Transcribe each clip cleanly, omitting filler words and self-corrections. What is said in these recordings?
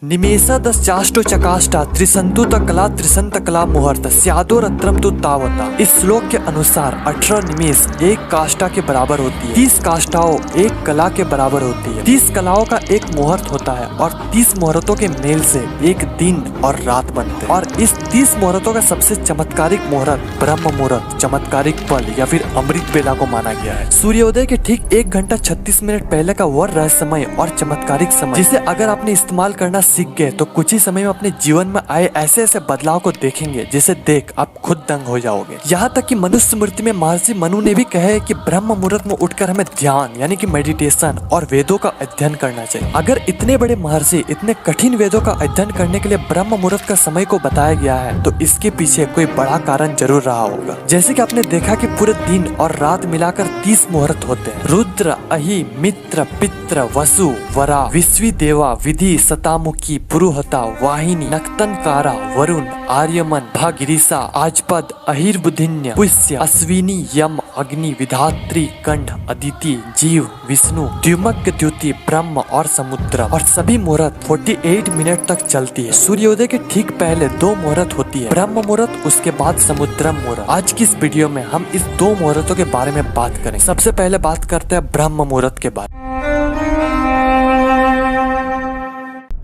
निमेषदश्चाष्टो चकाष्टा त्रिसंतु कला त्रिसंत कला मुहूर्त स्यादो रत्रम तु तावता। इस श्लोक के अनुसार 18 निमेष एक काष्ठा के बराबर होती है, 30 काष्ठाओं एक कला के बराबर होती है, 30 कलाओं का एक मुहूर्त होता है और 30 मुहूर्तों के मेल से एक दिन और रात बनते हैं। और इस 30 मुहूर्तों का सबसे चमत्कारिक मुहूर्त ब्रह्म मुहूर्त, चमत्कारिक पल या फिर अमृत बेला को माना गया है। सूर्योदय के ठीक 1 घंटा 36 मिनट पहले का वह रहस्यमय और चमत्कारिक समय, जिसे अगर आपने इस्तेमाल करना सीख गए तो कुछ ही समय में अपने जीवन में आए ऐसे ऐसे बदलाव को देखेंगे जिसे देख आप खुद दंग हो जाओगे। यहाँ तक कि मनुष्य स्मृति में महर्षि मनु ने भी कहा है कि ब्रह्म मुहूर्त में उठकर हमें ध्यान यानी कि मेडिटेशन और वेदों का अध्ययन करना चाहिए। अगर इतने बड़े महर्षि इतने कठिन वेदों का अध्ययन करने के लिए ब्रह्म मुहूर्त का समय को बताया गया है तो इसके पीछे कोई बड़ा कारण जरूर रहा होगा। जैसे कि आपने देखा कि पूरे दिन और रात मिलाकर 30 मुहूर्त होते हैं। रुद्र, अहि, मित्र, पित्र, वसु, वरा, विश्वी देवा, विधि, सतामुखी, पुरुहता, वाहिनी, नक्तनकारा, वरुण, आर्यमन, भागिरिसा, आजपद, अहिर्बुधिन्य, पुष्य, अश्विनी, यम, अग्नि, विधात्री, कंठ, अदिति, जीव, विष्णु, द्युमक, द्युति, ब्रह्म और समुद्र। और सभी मुहूर्त 48 मिनट तक चलती है। सूर्योदय के ठीक पहले 2 मुहूर्त होती है, ब्रह्म मुहूर्त, उसके बाद समुद्र मुहूर्त। आज की इस वीडियो में हम इस 2 मुहूर्तों के बारे में बात करें। सबसे पहले बात करते हैं ब्रह्म मुहूर्त के बारे में।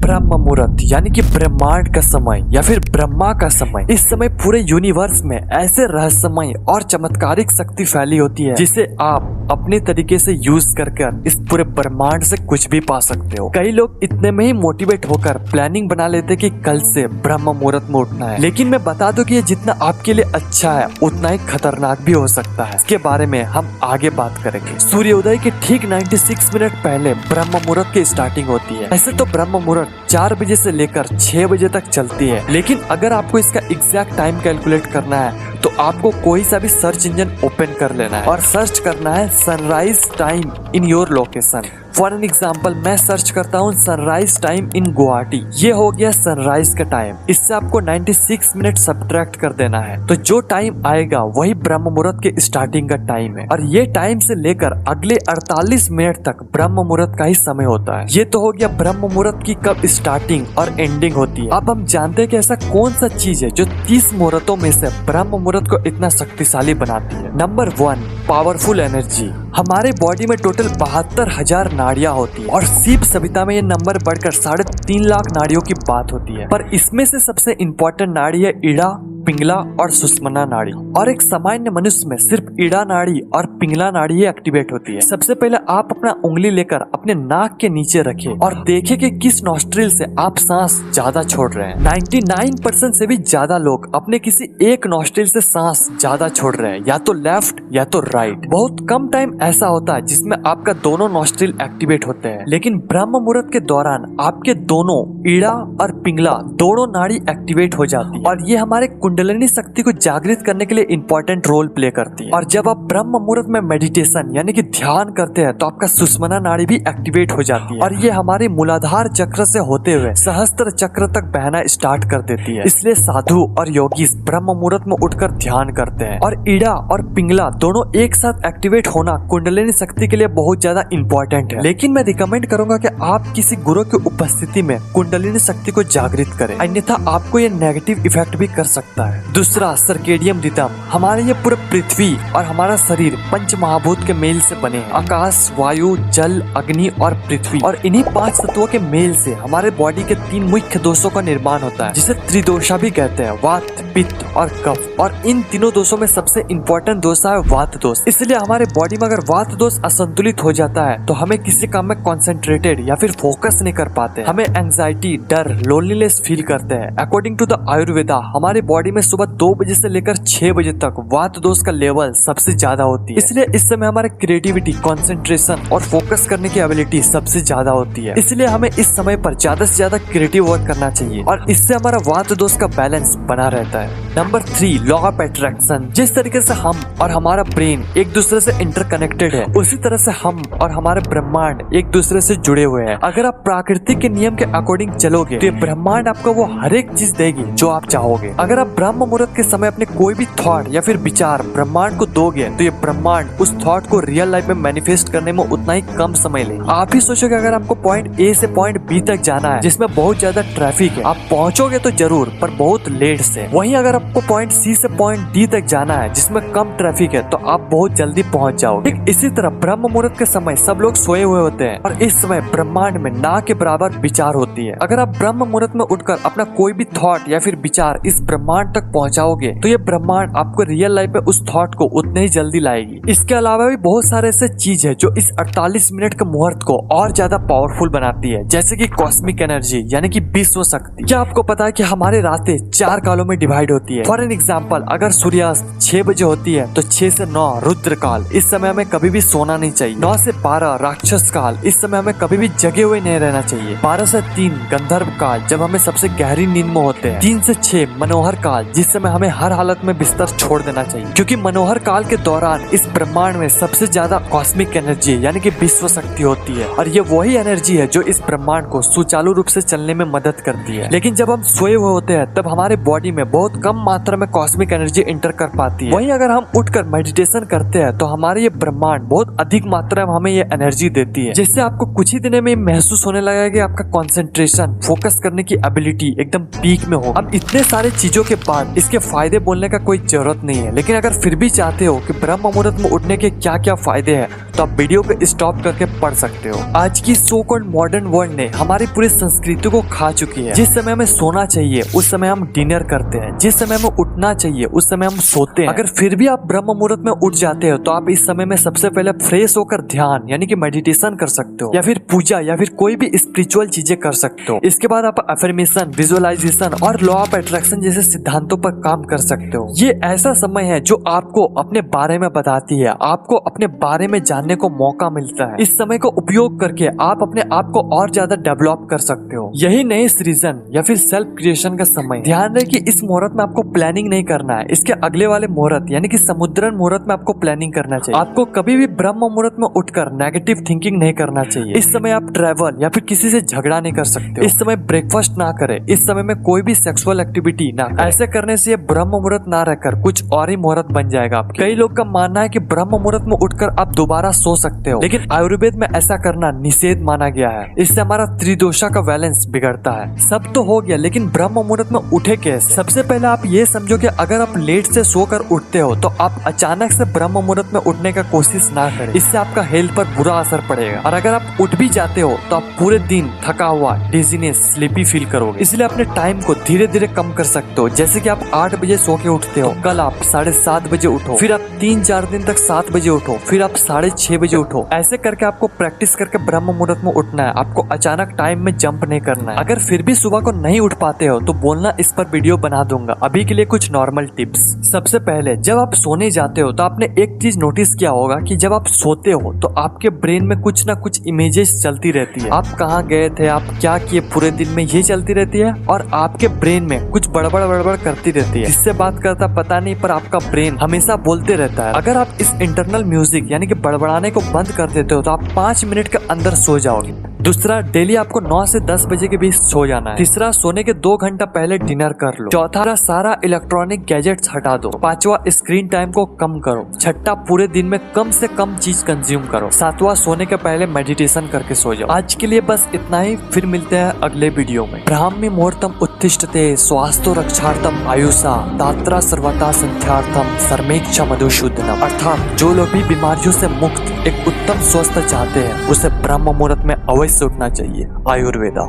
ब्रह्म मुहूर्त यानी कि ब्रह्मांड का समय या फिर ब्रह्मा का समय। इस समय पूरे यूनिवर्स में ऐसे रहस्यमय और चमत्कारिक शक्ति फैली होती है जिसे आप अपने तरीके से यूज कर इस पूरे ब्रह्मांड से कुछ भी पा सकते हो। कई लोग इतने में ही मोटिवेट होकर प्लानिंग बना लेते कि कल से ब्रह्म मुहूर्त में उठना है, लेकिन मैं बता दूं कि ये जितना आपके लिए अच्छा है उतना ही खतरनाक भी हो सकता है। इसके बारे में हम आगे बात करेंगे। सूर्योदय के ठीक 96 मिनट पहले ब्रह्म मुहूर्त की स्टार्टिंग होती है। ऐसे तो ब्रह्म मुहूर्त 4 बजे से लेकर 6 बजे तक चलती है, लेकिन अगर आपको इसका एग्जैक्ट टाइम कैलकुलेट करना है तो आपको कोई सा भी सर्च इंजन ओपन कर लेना है और सर्च करना है sunrise time in your location. For an example मैं सर्च करता हूँ सनराइज टाइम इन गुवाहाटी। ये हो गया सनराइज का टाइम। इससे आपको 96 मिनट सब्ट्रैक्ट कर देना है तो जो टाइम आएगा वही ब्रह्म मुहूर्त के स्टार्टिंग का टाइम है। और ये टाइम से लेकर अगले 48 मिनट तक ब्रह्म मुहूर्त का ही समय होता है। ये तो हो गया ब्रह्म मुहूर्त की कब स्टार्टिंग और एंडिंग होती है। अब हम जानते हैं कि ऐसा कौन सा चीज है जो 30 मुहूर्तों में से ब्रह्म मुहूर्त को इतना शक्तिशाली बनाती है। Number 1, powerful energy. हमारे बॉडी में टोटल 72,000 नाड़ियां होती है और शिव सभ्यता में ये नंबर बढ़कर 3.5 लाख नाड़ियों की बात होती है। पर इसमें से सबसे इम्पोर्टेंट नाड़ी है इड़ा, पिंगला और सुषुम्ना नाड़ी। और एक सामान्य मनुष्य में सिर्फ इड़ा नाड़ी और पिंगला नाड़ी ही एक्टिवेट होती है। सबसे पहले आप अपना उंगली लेकर अपने नाक के नीचे रखें और देखें कि किस नॉस्ट्रिल से आप सांस ज्यादा छोड़ रहे हैं। 99% से भी ज्यादा लोग अपने किसी एक नॉस्ट्रिल से सांस ज्यादा छोड़ रहे हैं, या तो लेफ्ट या तो राइट। बहुत कम टाइम ऐसा होता है जिसमें आपका दोनों नॉस्ट्रिल एक्टिवेट होते हैं, लेकिन ब्रह्म मुहूर्त के दौरान आपके दोनों इड़ा और पिंगला दोनों नाड़ी एक्टिवेट हो जाती है और ये हमारे कुंडलिनी शक्ति को जागृत करने के लिए इंपॉर्टेंट रोल प्ले करती है। और जब आप ब्रह्म मुहूर्त में मेडिटेशन यानी कि ध्यान करते हैं तो आपका सुषुम्ना नाड़ी भी एक्टिवेट हो जाती है और ये हमारे मूलाधार चक्र से होते हुए सहस्त्र चक्र तक बहना स्टार्ट कर देती है। इसलिए साधु और योगी ब्रह्म मुहूर्त में उठकर ध्यान करते हैं। और इड़ा और पिंगला दोनों एक साथ एक्टिवेट होना कुंडलिनी शक्ति के लिए बहुत ज्यादा इंपॉर्टेंट है। लेकिन मैं रिकमेंड करूंगा कि आप किसी गुरु की उपस्थिति में कुंडलिनी शक्ति को जागृत करें, अन्यथा आपको ये नेगेटिव इफेक्ट भी कर सकता है। दूसरा, सर्केडियम रिदम। हमारे ये पूरे पृथ्वी और हमारा शरीर 5 महाभूत के मेल से बने हैं, आकाश, वायु, जल, अग्नि और पृथ्वी। और इन्हीं 5 तत्वों के मेल से हमारे बॉडी के 3 मुख्य दोषों का निर्माण होता है, जिसे त्रिदोषा भी कहते हैं, वात, पित्त और कफ। और इन तीनों दोषों में सबसे इम्पोर्टेंट दोष है वात दोष। इसलिए हमारे बॉडी में अगर वात दोष असंतुलित हो जाता है तो हमें किसी काम में कॉन्सेंट्रेटेड या फिर फोकस नहीं कर पाते। हमें एंजाइटी, डर, लोनलीनेस फील करते हैं। अकॉर्डिंग टू द आयुर्वेदा हमारे बॉडी में सुबह 2 बजे से लेकर 6 बजे तक वात दोष का लेवल सबसे ज्यादा होती है। इसलिए इस समय हमारे क्रिएटिविटी, कंसंट्रेशन और फोकस करने की एबिलिटी सबसे ज्यादा होती है। इसलिए हमें इस समय पर ज्यादा से ज्यादा क्रिएटिव वर्क करना चाहिए और इससे हमारा वात दोष का बैलेंस बना रहता है। Number 3, law of attraction. जिस तरीके से हम और हमारा ब्रेन एक दूसरे से इंटरकनेक्टेड है, उसी तरह से हम और हमारे ब्रह्मांड एक दूसरे से जुड़े हुए हैं। अगर आप प्रकृति के नियम के अकॉर्डिंग चलोगे तो ये ब्रह्मांड आपको वो हर एक चीज देगी जो आप चाहोगे। अगर आप ब्रह्म मुहूर्त के समय अपने कोई भी थॉट या फिर विचार ब्रह्मांड को दोगे तो ये ब्रह्मांड उस थॉट को रियल लाइफ में मैनिफेस्ट करने में उतना ही कम समय ले। आप ही सोचोगे अगर आपको पॉइंट ए से पॉइंट बी तक जाना है जिसमें बहुत ज्यादा ट्रैफिक है, आप पहुंचोगे तो जरूर पर बहुत लेट से। वहीं अगर आपको पॉइंट सी से पॉइंट डी तक जाना है जिसमें कम ट्रैफिक है तो आप बहुत जल्दी पहुंच जाओगे। ठीक इसी तरह ब्रह्म मुहूर्त के समय सब लोग सोए हुए होते हैं और इस समय ब्रह्मांड में ना के बराबर विचार होती है। अगर आप ब्रह्म मुहूर्त में उठकर अपना कोई भी थॉट या फिर विचार इस ब्रह्मांड तक पहुंचाओगे तो ये ब्रह्मांड आपको रियल लाइफ में उस थॉट को उतने ही जल्दी लाएगी। इसके अलावा भी बहुत सारे ऐसे चीज है जो इस 48 मिनट के मुहूर्त को और ज्यादा पावरफुल बनाती है, जैसे कि कॉस्मिक एनर्जी यानी कि विश्व शक्ति। क्या आपको पता है कि हमारे रातें 4 कालों में डिवाइड होती है? फॉर एन एग्जाम्पल, अगर सूर्यास्त 6 बजे होती है तो 6 से 9 रुद्र काल, इस समय हमें कभी भी सोना नहीं चाहिए। 9 से 12 राक्षस काल, इस समय हमें कभी भी जगे हुए नहीं रहना चाहिए। 12 से 3 गंधर्व काल, जब हमें सबसे गहरी नींद में होते हैं। 3 से 6 मनोहर काल, जिस समय हमें हर हालत में बिस्तर छोड़ देना चाहिए, क्योंकि मनोहर काल के दौरान इस ब्रह्मांड में सबसे ज्यादा कॉस्मिक एनर्जी यानी कि विश्व शक्ति होती है और ये वही एनर्जी है जो इस ब्रह्मांड को सुचारू रूप से चलने में मदद करती है। लेकिन जब हम सोए हुए होते हैं तब हमारे बॉडी में बहुत कम मात्रा में कॉस्मिक एनर्जी इंटर कर पाती है। वहीं अगर हम उठकर मेडिटेशन करते हैं तो हमारे ये ब्रह्मांड बहुत अधिक मात्रा में हमें ये एनर्जी देती है, जिससे आपको कुछ ही दिनों में महसूस होने लगेगा कि आपका कंसंट्रेशन, फोकस करने की एबिलिटी एकदम पीक में हो। अब इतने सारे चीजों के बाद इसके फायदे बोलने का कोई जरूरत नहीं है, लेकिन अगर फिर भी चाहते हो कि ब्रह्म मुहूर्त में उठने के क्या क्या फायदे हैं तो आप वीडियो को स्टॉप करके पढ़ सकते हो। आज की सो कॉल्ड मॉडर्न वर्ल्ड ने हमारी पूरी संस्कृति को खा चुकी है। जिस समय हमें सोना चाहिए उस समय हम डिनर करते हैं, जिस समय हमें उठना चाहिए उस समय हम सोते हैं। अगर फिर भी आप ब्रह्म मुहूर्त में उठ जाते हो तो आप इस समय में सबसे पहले फ्रेश होकर ध्यान यानी कि मेडिटेशन कर सकते हो या फिर पूजा या फिर कोई भी स्पिरिचुअल चीजें कर सकते हो। इसके बाद आप अफर्मेशन, विजुअलाइजेशन और लॉ ऑफ अट्रैक्शन जैसे सिद्धांतों पर काम कर सकते हो। ये ऐसा समय है जो आपको अपने बारे में बताती है, आपको अपने बारे में जानने को मौका मिलता है। इस समय को उपयोग करके आप अपने आप को और ज्यादा डेवलप कर सकते हो। यही नए सृजन या फिर सेल्फ क्रिएशन का समय। ध्यान रहे कि इस मुहूर्त में आपको प्लानिंग नहीं करना है, इसके अगले वाले मुहूर्त यानी कि समुद्रन मुहूर्त में आपको प्लानिंग करना चाहिए। आपको कभी भी ब्रह्म मुहूर्त में उठकर नेगेटिव थिंकिंग नहीं करना चाहिए। इस समय आप ट्रैवल या फिर किसी से झगड़ा नहीं कर सकते हो। इस समय ब्रेकफास्ट ना करें, इस समय में कोई भी सेक्सुअल एक्टिविटी ना करें। ऐसे करने से ये ब्रह्म मुहूर्त ना रहकर कुछ और ही मुहूर्त बन जाएगा आपके। कई लोग का मानना है कि ब्रह्म मुहूर्त में उठकर आप दोबारा सो सकते हो, लेकिन आयुर्वेद में ऐसा करना निषेध माना गया है। इससे हमारा त्रिदोषा का बैलेंस बिगड़ता है। सब तो हो गया, लेकिन ब्रह्म मुहूर्त में उठे कैसे? सबसे पहले आप ये समझो कि अगर आप लेट से सोकर उठते हो तो आप अचानक से ब्रह्म मुहूर्त में उठने का कोशिश ना करें, इससे आपका हेल्थ पर बुरा असर पड़ेगा। और अगर आप उठ भी जाते हो तो आप पूरे दिन थका हुआ, डिजीनेस, स्लीपी फील करोगे। इसलिए अपने टाइम को धीरे धीरे कम कर सकते हो। जैसे कि आप 8 बजे सो के उठते हो, कल आप 7:30 बजे उठो, फिर आप 3-4 दिन तक 7 बजे उठो, फिर आप 6:30 बजे उठो। ऐसे करके आपको प्रैक्टिस करके ब्रह्म मुहूर्त में उठना है। आपको अचानक टाइम में जंप नहीं करना है। अगर फिर भी सुबह को नहीं उठ पाते हो तो बोलना, इस पर वीडियो बना दूंगा। अभी के लिए कुछ नॉर्मल टिप्स। सबसे पहले जब आप सोने जाते हो तो आपने एक चीज नोटिस किया होगा कि जब आप सोते हो तो आपके ब्रेन में कुछ ना कुछ इमेजेस चलती रहती है। आप कहाँ गए थे, आप क्या किए पूरे दिन में, ये चलती रहती है और आपके ब्रेन में कुछ बड़बड़ करती रहती है। किससे बात करता पता नहीं, पर आपका ब्रेन हमेशा बोलते रहता है। अगर आप इस इंटरनल म्यूजिक यानी कि बड़बड़ाने को बंद कर देते हो तो आप 5 मिनट के अंदर सो जाओगे। दूसरा, डेली आपको 9 से 10 बजे के बीच सो जाना है। तीसरा, सोने के 2 घंटा पहले डिनर कर लो। चौथा, सारा इलेक्ट्रॉनिक गैजेट्स हटा दो। 5वां, स्क्रीन टाइम को कम करो। 6वां, पूरे दिन में कम से कम चीज कंज्यूम करो। 7वां, सोने के पहले मेडिटेशन करके सो जाओ। आज के लिए बस इतना ही, फिर मिलते हैं अगले वीडियो में। ब्राह्मी मुहूर्तम उत्तिष्ठते स्वास्थ्य रक्षार्थम आयुषा दात्रा सर्वथा संख्यार्थम सर्मेक्ष मधुसूदनम। अर्थात जो लोग भी बीमारियों से मुक्त एक उत्तम स्वस्थ चाहते हैं उसे ब्रह्म मुहूर्त में अवश्य उठना चाहिए। आयुर्वेदा।